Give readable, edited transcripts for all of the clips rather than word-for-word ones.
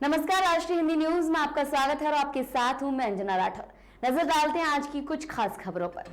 नमस्कार, राष्ट्रीय हिंदी न्यूज में आपका स्वागत है और आपके साथ हूं मैं अंजना राठौर। नजर डालते हैं आज की कुछ खास खबरों पर।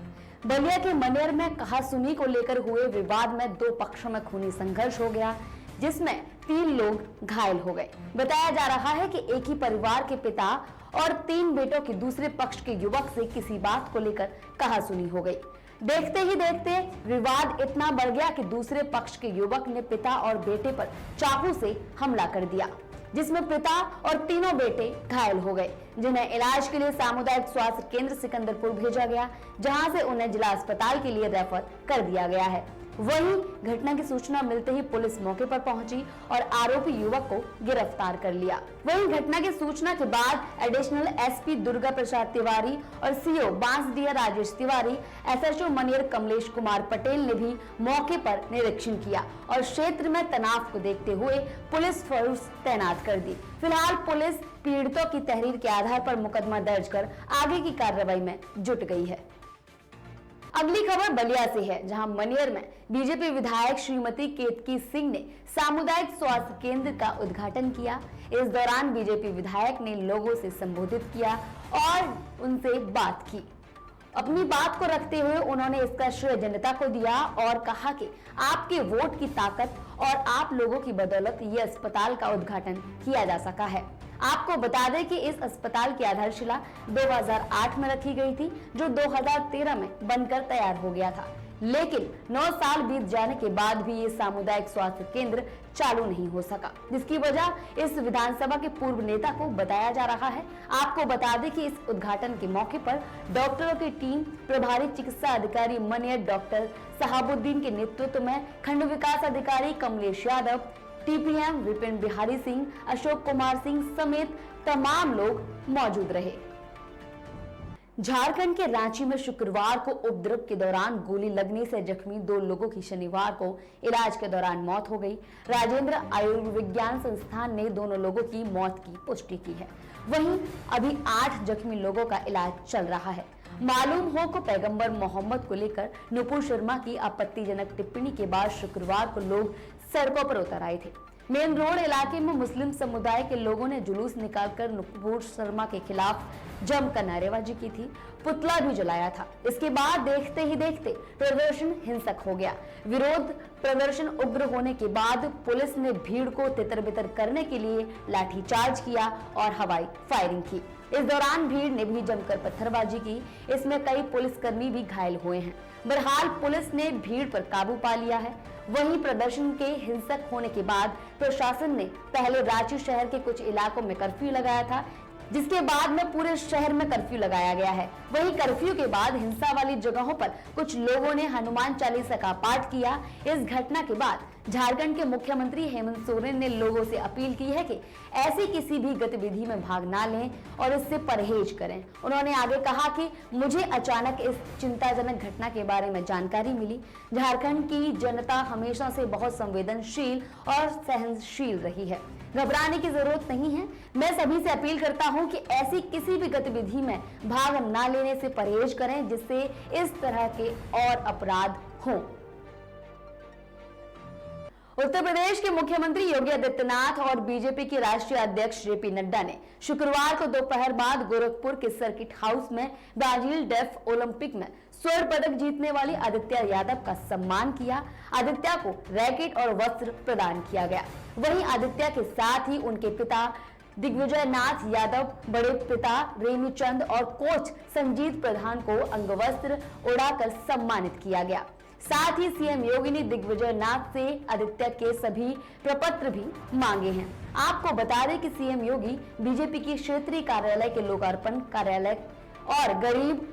बलिया के मनेर में कहासुनी को लेकर हुए विवाद में दो पक्षों में खूनी संघर्ष हो गया, जिसमें 3 लोग घायल हो गए। बताया जा रहा है कि एक ही परिवार के पिता और 3 बेटों के दूसरे पक्ष के युवक से किसी बात को लेकर कहासुनी हो गई। देखते ही देखते विवाद इतना बढ़ गया कि दूसरे पक्ष के युवक ने पिता और बेटे पर चाकू से हमला कर दिया, जिसमें पिता और तीनों बेटे घायल हो गए, जिन्हें इलाज के लिए सामुदायिक स्वास्थ्य केंद्र सिकंदरपुर भेजा गया, जहां से उन्हें जिला अस्पताल के लिए रेफर कर दिया गया है। वहीं घटना की सूचना मिलते ही पुलिस मौके पर पहुंची और आरोपी युवक को गिरफ्तार कर लिया। वहीं घटना की सूचना के बाद एडिशनल एसपी दुर्गा प्रसाद तिवारी और सीओ बांसडीह राजेश तिवारी, एसएचओ मनेर कमलेश कुमार पटेल ने भी मौके पर निरीक्षण किया और क्षेत्र में तनाव को देखते हुए पुलिस फोर्स तैनात कर दी। फिलहाल पुलिस पीड़ितों की तहरीर के आधार पर मुकदमा दर्ज कर आगे की कार्रवाई में जुट गई है। अगली खबर बलिया से है, जहां मनेर में बीजेपी विधायक श्रीमती केतकी सिंह ने सामुदायिक स्वास्थ्य केंद्र का उद्घाटन किया। इस दौरान बीजेपी विधायक ने लोगों से संबोधित किया और उनसे बात की। अपनी बात को रखते हुए उन्होंने इसका श्रेय जनता को दिया और कहा कि आपके वोट की ताकत और आप लोगों की बदौलत ये अस्पताल का उद्घाटन किया जा सका है। आपको बता दें कि इस अस्पताल की आधारशिला 2008 में रखी गई थी, जो 2013 में बनकर तैयार हो गया था, लेकिन 9 साल बीत जाने के बाद भी ये सामुदायिक स्वास्थ्य केंद्र चालू नहीं हो सका, जिसकी वजह इस विधानसभा के पूर्व नेता को बताया जा रहा है। आपको बता दें कि इस उद्घाटन के मौके पर डॉक्टरों की टीम, प्रभारी चिकित्सा अधिकारी मनेर डॉक्टर सहाबुद्दीन के नेतृत्व में खंड विकास अधिकारी कमलेश यादव, टीपीएम विपिन बिहारी सिंह, अशोक कुमार सिंह समेत तमाम लोग मौजूद रहे। झारखंड के रांची में शुक्रवार को उपद्रव के दौरान गोली लगने से जख्मी 2 लोगों की शनिवार को इलाज के दौरान मौत हो गई। राजेंद्र आयुर्विज्ञान संस्थान ने दोनों लोगों की मौत की पुष्टि की है। वहीं अभी 8 जख्मी लोगों का इलाज चल रहा है। मालूम हो को पैगंबर मोहम्मद को लेकर नुपुर शर्मा की आपत्तिजनक टिप्पणी के बाद शुक्रवार को लोग सड़कों पर उतर आए थे। मेन रोड इलाके में मुस्लिम समुदाय के लोगों ने जुलूस निकालकर नुपुर शर्मा के खिलाफ जमकर नारेबाजी की थी, पुतला भी जलाया था। इसके बाद देखते ही देखते प्रदर्शन हिंसक हो गया। विरोध प्रदर्शन उग्र होने के बाद पुलिस ने भीड़ को तितर-बितर करने के लिए लाठीचार्ज किया और हवाई फायरिंग की। इस दौरान भीड़ ने भी जमकर पत्थरबाजी की। इसमें कई पुलिसकर्मी भी घायल हुए हैं। बहरहाल पुलिस ने भीड़ पर काबू पा लिया है। वहीं प्रदर्शन के हिंसक होने के बाद प्रशासन ने पहले रांची शहर के कुछ इलाकों में कर्फ्यू लगाया था, जिसके बाद में पूरे शहर में कर्फ्यू लगाया गया है। वहीं कर्फ्यू के बाद हिंसा वाली जगहों पर कुछ लोगों ने हनुमान चालीसा का पाठ किया। इस घटना के बाद झारखंड के मुख्यमंत्री हेमंत सोरेन ने लोगों से अपील की है कि ऐसी किसी भी गतिविधि में भाग ना लें और इससे परहेज करें। उन्होंने आगे कहा कि मुझे अचानक इस चिंताजनक घटना के बारे में जानकारी मिली। झारखंड की जनता हमेशा से बहुत संवेदनशील और सहनशील रही है, घबराने की जरूरत नहीं है। मैं सभी से अपील करता हूं कि ऐसी किसी भी गतिविधि में भाग न लेने से परहेज करें, जिससे इस तरह के और अपराध हों। उत्तर प्रदेश के मुख्यमंत्री योगी आदित्यनाथ और बीजेपी के राष्ट्रीय अध्यक्ष जेपी नड्डा ने शुक्रवार को दोपहर बाद गोरखपुर के सर्किट हाउस में ब्राजील डेफ ओलंपिक में स्वर्ण पदक जीतने वाली आदित्य यादव का सम्मान किया। आदित्य को रैकेट और वस्त्र प्रदान किया गया। वहीं आदित्य के साथ ही उनके पिता दिग्विजय नाथ यादव, बड़े पिता रेणुचंद और कोच संजीत प्रधान को अंगवस्त्र उड़ाकर सम्मानित किया गया। साथ ही सीएम योगी ने दिग्विजय नाथ से आदित्य के सभी प्रपत्र भी मांगे हैं। आपको बता दें कि सीएम योगी बीजेपी की क्षेत्रीय कार्यालय के लोकार्पण कार्यालय और गरीब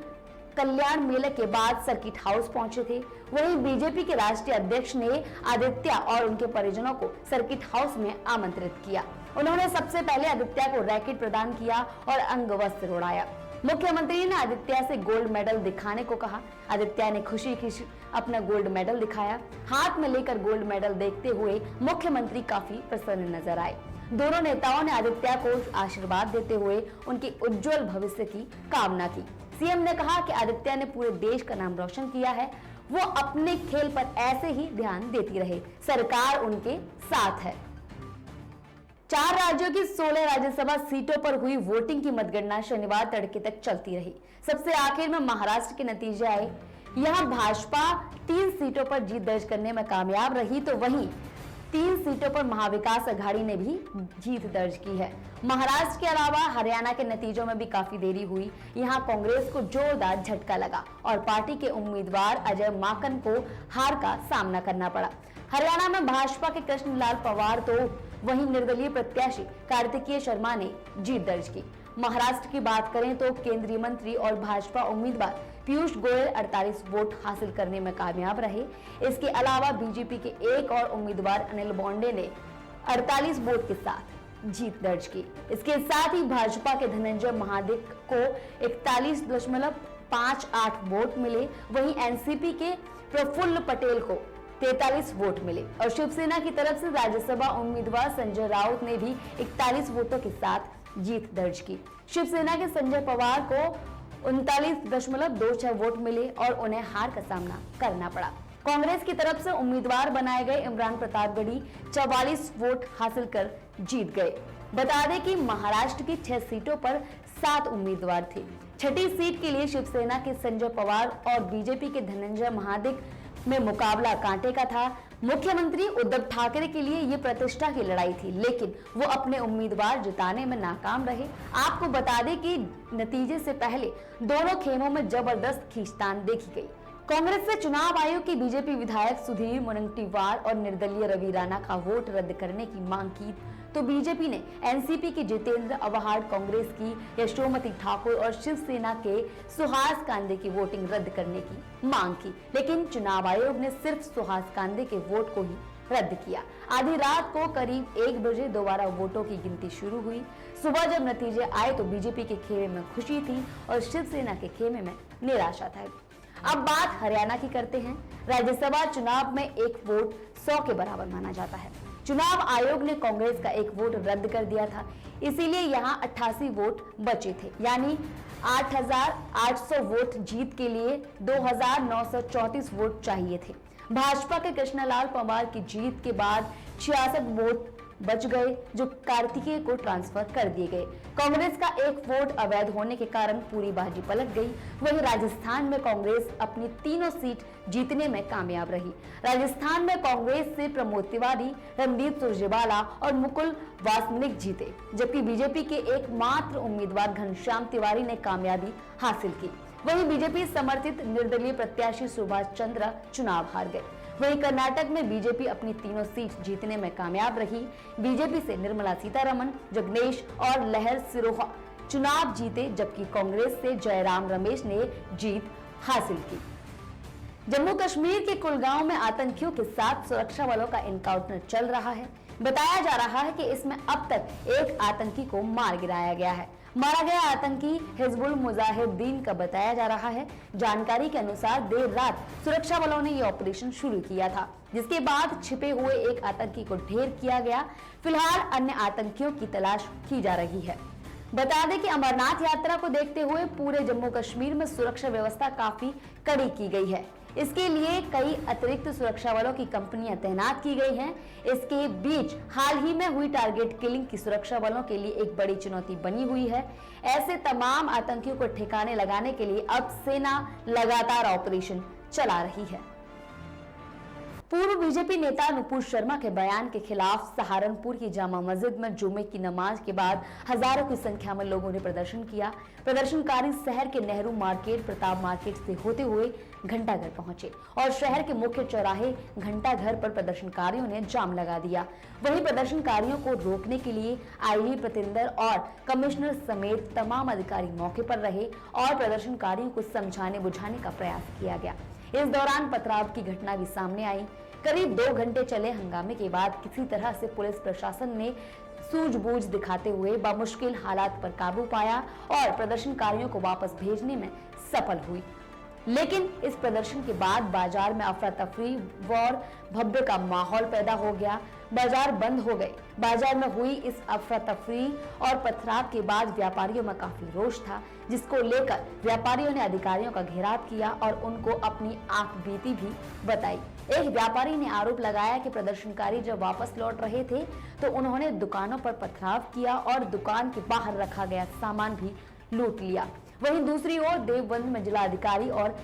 कल्याण मेले के बाद सर्किट हाउस पहुंचे थे। वहीं बीजेपी के राष्ट्रीय अध्यक्ष ने आदित्य और उनके परिजनों को सर्किट हाउस में आमंत्रित किया। उन्होंने सबसे पहले आदित्य को रैकेट प्रदान किया और अंगवस्त्र उड़ाया। मुख्यमंत्री ने आदित्य से गोल्ड मेडल दिखाने को कहा। आदित्य ने खुशी खुशी अपना गोल्ड मेडल दिखाया। हाथ में लेकर गोल्ड मेडल देखते हुए मुख्यमंत्री काफी प्रसन्न नजर आए। दोनों नेताओं ने आदित्य को आशीर्वाद देते हुए उनके उज्जवल भविष्य की कामना की। सीएम ने कहा कि आदित्य ने पूरे देश का नाम रोशन किया है, वो अपने खेल पर ऐसे ही ध्यान देती रहे, सरकार उनके साथ है। 4 राज्यों की 16 राज्यसभा सीटों पर हुई वोटिंग की मतगणना शनिवार तड़के तक चलती रही। सबसे आखिर में महाराष्ट्र के नतीजे आए। यहां भाजपा 3 सीटों पर जीत दर्ज करने में कामयाब रही, तो वहीं 3 सीटों पर महाविकास अघाड़ी ने भी जीत दर्ज की है। महाराष्ट्र के अलावा हरियाणा के नतीजों में भी काफी देरी हुई। यहां कांग्रेस को जोरदार झटका लगा और पार्टी के उम्मीदवार अजय माकन को हार का सामना करना पड़ा। हरियाणा में भाजपा के कृष्णलाल पंवार तो वहीं निर्दलीय प्रत्याशी कार्तिकेय शर्मा ने जीत दर्ज की। महाराष्ट्र की बात करें तो केंद्रीय मंत्री और भाजपा उम्मीदवार पीयूष गोयल 48 वोट हासिल करने में कामयाब रहे। इसके अलावा बीजेपी के एक और उम्मीदवार अनिल बोंडे ने 48 वोट के साथ जीत दर्ज की। इसके साथ ही भाजपा के धनंजय महादिक को 41.58 वोट मिले। वहीं एनसीपी के प्रफुल्ल पटेल को 43 वोट मिले और शिवसेना की तरफ से राज्यसभा उम्मीदवार संजय राउत ने भी 41 वोटों के साथ जीत दर्ज की। शिवसेना के संजय पवार को 39.26 वोट मिले और उन्हें हार का सामना करना पड़ा। कांग्रेस की तरफ से उम्मीदवार बनाए गए इमरान प्रतापगढ़ी 44 वोट हासिल कर जीत गए। बता दें कि महाराष्ट्र की 6 सीटों पर 7 उम्मीदवार थे। छठी सीट के लिए शिवसेना के संजय पवार और बीजेपी के धनंजय महादिक में मुकाबला कांटे का था। मुख्यमंत्री उद्धव ठाकरे के लिए ये प्रतिष्ठा की लड़ाई थी, लेकिन वो अपने उम्मीदवार जिताने में नाकाम रहे। आपको बता दें कि नतीजे से पहले दोनों खेमों में जबरदस्त खींचतान देखी गई। कांग्रेस से चुनाव आयोग की बीजेपी विधायक सुधीर मुनगंटीवार और निर्दलीय रवि राणा का वोट रद्द करने की मांग की, तो बीजेपी ने एनसीपी के जितेंद्र अवहाड़, कांग्रेस की यशोमती ठाकुर और शिवसेना के सुहास कांदे की वोटिंग रद्द करने की मांग की। लेकिन चुनाव आयोग ने सिर्फ सुहास कांदे के वोट को ही रद्द किया। आधी रात को करीब 1 बजे दोबारा वोटों की गिनती शुरू हुई। सुबह जब नतीजे आए तो बीजेपी के खेमे में खुशी थी और शिवसेना के खेमे में निराशा था। अब बात हरियाणा की करते हैं। राज्यसभा चुनाव में एक वोट 100 के बराबर माना जाता है। चुनाव आयोग ने कांग्रेस का एक वोट रद्द कर दिया था, इसीलिए यहां 88 वोट बचे थे, यानी 8,800 वोट जीत के लिए 2,934 वोट चाहिए थे। भाजपा के कृष्णलाल पंवार की जीत के बाद 66 वोट बच गए, जो कार्तिकेय को ट्रांसफर कर दिए गए। कांग्रेस का एक वोट अवैध होने के कारण पूरी बाजी पलट गई। वहीं राजस्थान में कांग्रेस अपनी तीनों सीट जीतने में कामयाब रही। राजस्थान में कांग्रेस से प्रमोद तिवारी, रणदीप सुरजेवाला और मुकुल वासनिक जीते, जबकि बीजेपी के एकमात्र उम्मीदवार घनश्याम तिवारी ने कामयाबी हासिल की। वहीं बीजेपी समर्थित निर्दलीय प्रत्याशी सुभाष चंद्र चुनाव हार गए। वहीं कर्नाटक में बीजेपी अपनी तीनों सीट जीतने में कामयाब रही। बीजेपी से निर्मला सीतारमण, जगनेश और लहर सिरोहा चुनाव जीते, जबकि कांग्रेस से जयराम रमेश ने जीत हासिल की। जम्मू कश्मीर के कुलगांव में आतंकियों के साथ सुरक्षा बलों का एनकाउंटर चल रहा है। बताया जा रहा है कि इसमें अब तक एक आतंकी को मार गिराया गया है। मारा गया आतंकी हिजबुल मुजाहिदीन का बताया जा रहा है। जानकारी के अनुसार देर रात सुरक्षा बलों ने यह ऑपरेशन शुरू किया था, जिसके बाद छिपे हुए एक आतंकी को ढेर किया गया। फिलहाल अन्य आतंकियों की तलाश की जा रही है। बता दें कि अमरनाथ यात्रा को देखते हुए पूरे जम्मू कश्मीर में सुरक्षा व्यवस्था काफी कड़ी की गई है। इसके लिए कई अतिरिक्त सुरक्षा बलों की कंपनियां तैनात की गई हैं। इसके बीच हाल ही में हुई टारगेट किलिंग की सुरक्षा बलों के लिए एक बड़ी चुनौती बनी हुई है। ऐसे तमाम आतंकियों को ठिकाने लगाने के लिए अब सेना लगातार ऑपरेशन चला रही है। पूर्व बीजेपी नेता नुपुर शर्मा के बयान के खिलाफ सहारनपुर की जामा मस्जिद में जुम्मे की नमाज के बाद हजारों की संख्या में लोगों ने प्रदर्शन किया। प्रदर्शनकारी शहर के नेहरू मार्केट, प्रताप मार्केट से होते हुए घंटाघर पहुंचे और शहर के मुख्य चौराहे घंटाघर पर प्रदर्शनकारियों ने जाम लगा दिया। वहीं प्रदर्शनकारियों को रोकने के लिए आईजी प्रतिंदर और कमिश्नर समेत तमाम अधिकारी मौके पर रहे और प्रदर्शनकारियों को समझाने बुझाने का प्रयास किया गया। इस दौरान पथराव की घटना भी सामने आई। करीब 2 घंटे चले हंगामे के बाद किसी तरह से पुलिस प्रशासन ने सूझबूझ दिखाते हुए बामुश्किल हालात पर काबू पाया और प्रदर्शनकारियों को वापस भेजने में सफल हुई। लेकिन इस प्रदर्शन के बाद बाजार में अफरा तफरी और भव्य का माहौल पैदा हो गया। बाजार बंद हो गए। बाजार में हुई इस अफरा तफरी और पथराव के बाद व्यापारियों में काफी रोष था, जिसको लेकर व्यापारियों ने अधिकारियों का घेराव किया और उनको अपनी आंख बीती भी बताई। एक व्यापारी ने आरोप लगाया कि प्रदर्शनकारी जब वापस लौट रहे थे तो उन्होंने दुकानों पर पथराव किया और दुकान के बाहर रखा गया सामान भी लूट लिया। वहीं दूसरी ओर देवबंद में जिलाधिकारी और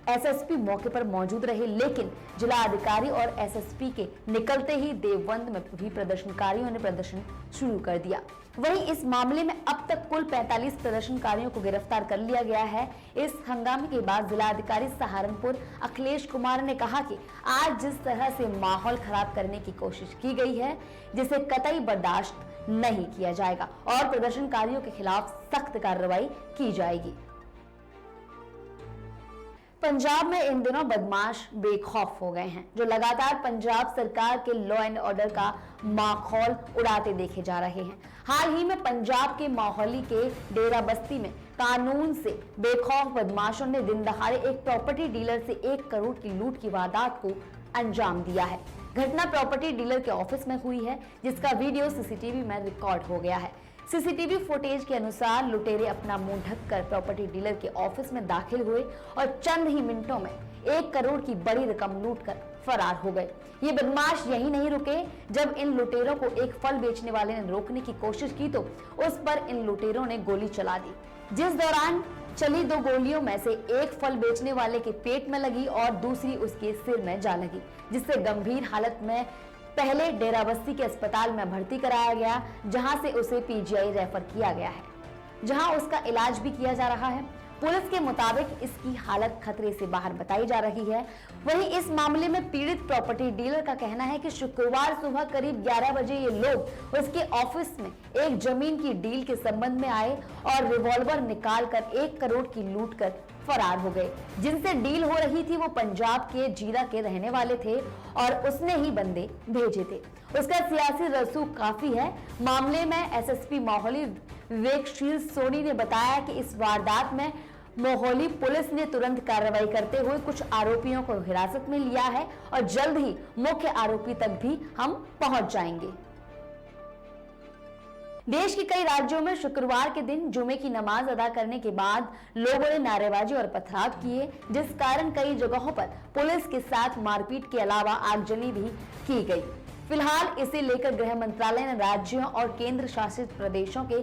एसएसपी मौके पर मौजूद रहे, लेकिन जिलाधिकारी और एसएसपी के निकलते ही देवबंद में भी प्रदर्शनकारियों ने प्रदर्शन शुरू कर दिया। वहीं इस मामले में अब तक कुल 45 प्रदर्शनकारियों को गिरफ्तार कर लिया गया है। इस हंगामे के बाद जिलाधिकारी सहारनपुर अखिलेश कुमार ने कहा कि आज जिस तरह से माहौल खराब करने की कोशिश की गई है, जिसे कतई बर्दाश्त नहीं किया जाएगा और प्रदर्शनकारियों के खिलाफ सख्त कार्रवाई की जाएगी। पंजाब में इन दिनों बदमाश बेखौफ हो गए हैं, जो लगातार पंजाब सरकार के लॉ एंड ऑर्डर का माहौल उड़ाते देखे जा रहे हैं। हाल ही में पंजाब के मोहाली के डेरा बस्ती में कानून से बेखौफ बदमाशों ने दिन दहाड़े एक प्रॉपर्टी डीलर से 1 करोड़ की लूट की वारदात को अंजाम दिया है। घटना प्रॉपर्टी डीलर के ऑफिस में हुई है, जिसका वीडियो सीसीटीवी में रिकॉर्ड हो गया है। सीसीटीवी फुटेज के अनुसार लुटेरे अपना मुंह ढककर प्रॉपर्टी डीलर के ऑफिस में दाखिल हुए और चंद ही मिनटों में 1 करोड़ की बड़ी रकम लूटकर फरार हो गए। ये बदमाश यही नहीं रुके। जब इन लुटेरों को एक फल बेचने वाले ने रोकने की कोशिश की तो उस पर इन लुटेरों ने गोली चला दी, जिस दौरान चली 2 गोलियों में से एक फल बेचने वाले के पेट में लगी और दूसरी उसके सिर में जा लगी, जिससे गंभीर हालत में पहले डेराबस्ती के अस्पताल में भर्ती कराया गया, जहां से उसे पीजीआई रेफर किया गया है, जहां उसका इलाज भी किया जा रहा है। पुलिस के मुताबिक इसकी हालत खतरे से बाहर बताई जा रही है। वहीं इस मामले में पीड़ित प्रॉपर्टी डीलर का कहना है कि शुक्रवार सुबह करीब 11 बजे ये लोग उसके ऑफिस में एक जमीन की डील के संबंध में आए और रिवॉल्वर निकालकर 1 करोड़ की लूट कर फरार हो गए। जिनसे डील हो रही थी वो पंजाब के जीरा के रहने वाले थे और उसने ही बंदे भेजे थे। उसका सियासी रसूख काफी है। मामले में एसएसपी मोहाली विवेकशील सोनी ने बताया कि इस वारदात में मोहाली पुलिस ने तुरंत कार्रवाई करते हुए कुछ आरोपियों को हिरासत में लिया है और जल्द ही मुख्य आरोपी तक भी हम पहुंच जाएंगे। देश के कई राज्यों में शुक्रवार के दिन जुमे की नमाज अदा करने के बाद लोगों ने नारेबाजी और पथराव किए, जिस कारण कई जगहों पर पुलिस के साथ मारपीट के अलावा आगजनी भी की गई। फिलहाल इसे लेकर गृह मंत्रालय ने राज्यों और केंद्र शासित प्रदेशों के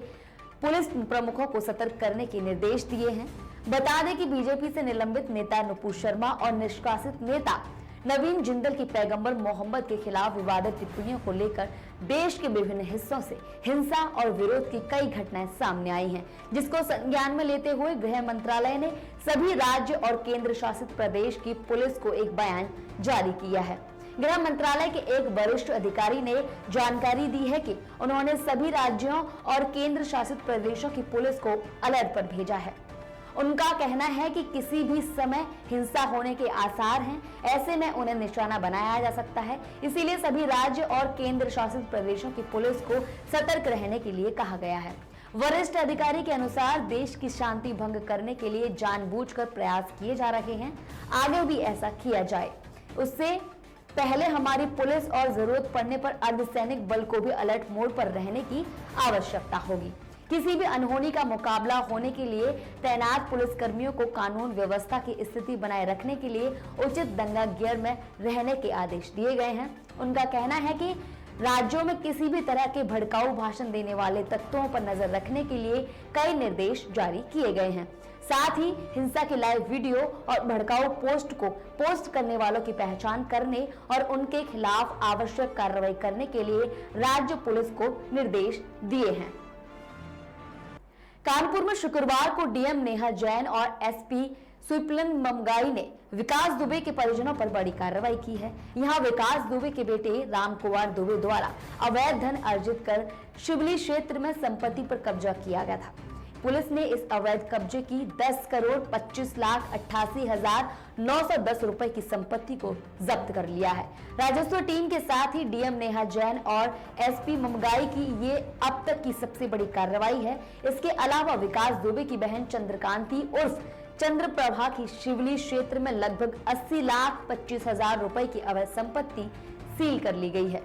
पुलिस प्रमुखों को सतर्क करने के निर्देश दिए हैं। बता दें कि बीजेपी से निलंबित नेता नुपुर शर्मा और निष्कासित नेता नवीन जिंदल की पैगंबर मोहम्मद के खिलाफ विवादित टिप्पणियों को लेकर देश के विभिन्न हिस्सों से हिंसा और विरोध की कई घटनाएं सामने आई हैं, जिसको संज्ञान में लेते हुए गृह मंत्रालय ने सभी राज्य और केंद्र शासित प्रदेश की पुलिस को एक बयान जारी किया है। गृह मंत्रालय के एक वरिष्ठ अधिकारी ने जानकारी दी है कि उन्होंने सभी राज्यों और केंद्र शासित प्रदेशों की पुलिस को अलर्ट पर भेजा है। उनका कहना है कि किसी भी समय हिंसा होने के आसार हैं, ऐसे में उन्हें निशाना बनाया जा सकता है। इसीलिए सभी राज्य और केंद्र शासित प्रदेशों की पुलिस को सतर्क रहने के लिए कहा गया है। वरिष्ठ अधिकारी के अनुसार देश की शांति भंग करने के लिए जानबूझकर प्रयास किए जा रहे हैं। आगे भी ऐसा किया जाए, उससे पहले हमारी पुलिस और जरूरत पड़ने पर अर्धसैनिक बल को भी अलर्ट मोड पर रहने की आवश्यकता होगी। किसी भी अनहोनी का मुकाबला होने के लिए तैनात पुलिस कर्मियों को कानून व्यवस्था की स्थिति बनाए रखने के लिए उचित दंगा गियर में रहने के आदेश दिए गए हैं। उनका कहना है कि राज्यों में किसी भी तरह के भड़काऊ भाषण देने वाले तत्वों पर नजर रखने के लिए कई निर्देश जारी किए गए हैं। साथ ही हिंसा के लाइव वीडियो और भड़काऊ पोस्ट को पोस्ट करने वालों की पहचान करने और उनके खिलाफ आवश्यक कार्रवाई करने के लिए राज्य पुलिस को निर्देश दिए हैं। कानपुर में शुक्रवार को डीएम नेहा जैन और एसपी स्विपलन ममगाई ने विकास दुबे के परिजनों पर बड़ी कार्रवाई की है। यहां विकास दुबे के बेटे राम कुमार दुबे द्वारा अवैध धन अर्जित कर शिवली क्षेत्र में संपत्ति पर कब्जा किया गया था। पुलिस ने इस अवैध कब्जे की 10,25,88,910 रुपए की संपत्ति को जब्त कर लिया है। राजस्व टीम के साथ ही डीएम नेहा जैन और एसपी ममगाई की ये अब तक की सबसे बड़ी कार्रवाई है। इसके अलावा विकास दुबे की बहन चंद्रकांति उर्फ चंद्रप्रभा की शिवली क्षेत्र में लगभग 80,25,000 रुपए की अवैध संपत्ति सील कर ली गई है।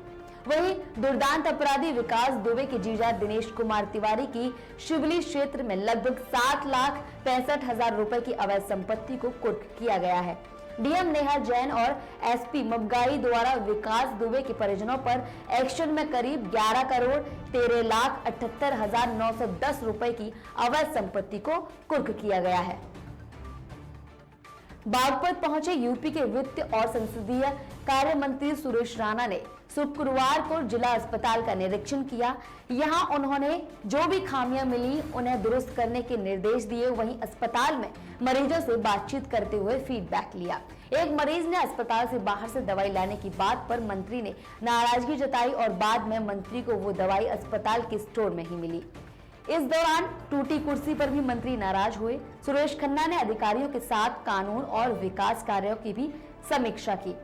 वहीं दुर्दांत अपराधी विकास दुबे के जीजा दिनेश कुमार तिवारी की शिवली क्षेत्र में लगभग 7,65,000 रुपए की अवैध संपत्ति को कुर्क किया गया है। डीएम नेहा जैन और एसपी मबगाई द्वारा विकास दुबे के परिजनों पर एक्शन में करीब 11,13,78,910 रुपए की अवैध संपत्ति को कुर्क किया गया है। बागपत पहुंचे यूपी के वित्त और संसदीय कार्य मंत्री सुरेश राणा ने शुक्रवार को जिला अस्पताल का निरीक्षण किया। यहां उन्होंने जो भी खामियां मिली उन्हें दुरुस्त करने के निर्देश दिए। वहीं अस्पताल में मरीजों से बातचीत करते हुए फीडबैक लिया। एक मरीज ने अस्पताल से बाहर से दवाई लाने की बात पर मंत्री ने नाराजगी जताई और बाद में मंत्री को वो दवाई अस्पताल के स्टोर में ही मिली। इस दौरान टूटी कुर्सी पर भी मंत्री नाराज हुए। सुरेश खन्ना ने अधिकारियों के साथ कानून और विकास कार्यों की भी समीक्षा की।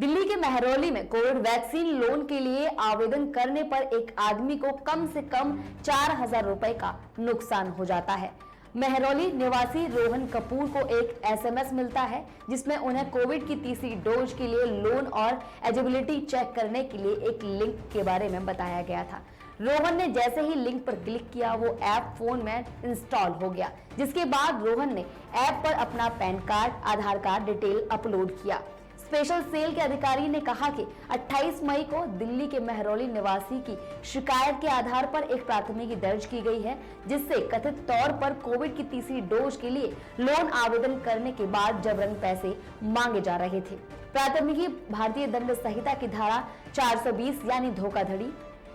दिल्ली के मेहरौली में कोविड वैक्सीन लोन के लिए आवेदन करने पर एक आदमी को कम से कम 4,000 रुपए का नुकसान हो जाता है। मेहरौली निवासी रोहन कपूर को एक एसएमएस मिलता है जिसमें उन्हें कोविड की तीसरी डोज के लिए लोन और एलिजिबिलिटी चेक करने के लिए एक लिंक के बारे में बताया गया था। रोहन ने जैसे ही लिंक पर क्लिक किया वो ऐप फोन में इंस्टॉल हो गया, जिसके बाद रोहन ने ऐप पर अपना पैन कार्ड, आधार कार्ड डिटेल अपलोड किया। स्पेशल सेल के अधिकारी ने कहा कि 28 मई को दिल्ली के मेहरौली निवासी की शिकायत के आधार पर एक प्राथमिकी दर्ज की गई है, जिससे कथित तौर पर कोविड की तीसरी डोज के लिए लोन आवेदन करने के बाद जबरन पैसे मांगे जा रहे थे। प्राथमिकी भारतीय दंड संहिता की धारा 420 यानी धोखाधड़ी,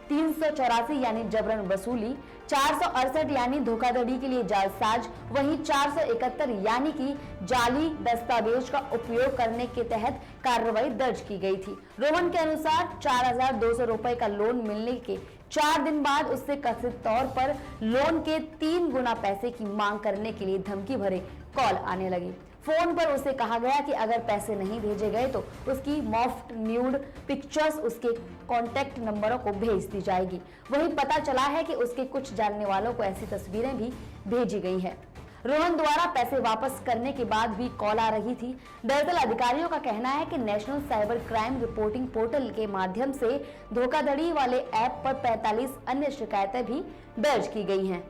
384 यानी जबरन वसूली, 468 यानी धोखाधड़ी के लिए जालसाज, वहीं 471 यानी कि जाली दस्तावेज का उपयोग करने के तहत कार्रवाई दर्ज की गई थी। रोहन के अनुसार 4,200 रुपए का लोन मिलने के 4 दिन बाद उससे कथित तौर पर लोन के 3 गुना पैसे की मांग करने के लिए धमकी भरे कॉल आने लगी। फोन पर उसे कहा गया कि अगर पैसे नहीं भेजे गए तो उसकी मॉफ्ट न्यूड पिक्चर्स उसके कॉन्टैक्ट नंबरों को भेज दी जाएगी। वहीं पता चला है कि उसके कुछ जानने वालों को ऐसी तस्वीरें भी भेजी गई हैं। रोहन द्वारा पैसे वापस करने के बाद भी कॉल आ रही थी। दरअसल अधिकारियों का कहना है कि national cyber crime reporting portal के माध्यम से धोखाधड़ी वाले ऐप पर 45 अन्य शिकायतें भी दर्ज की गई हैं।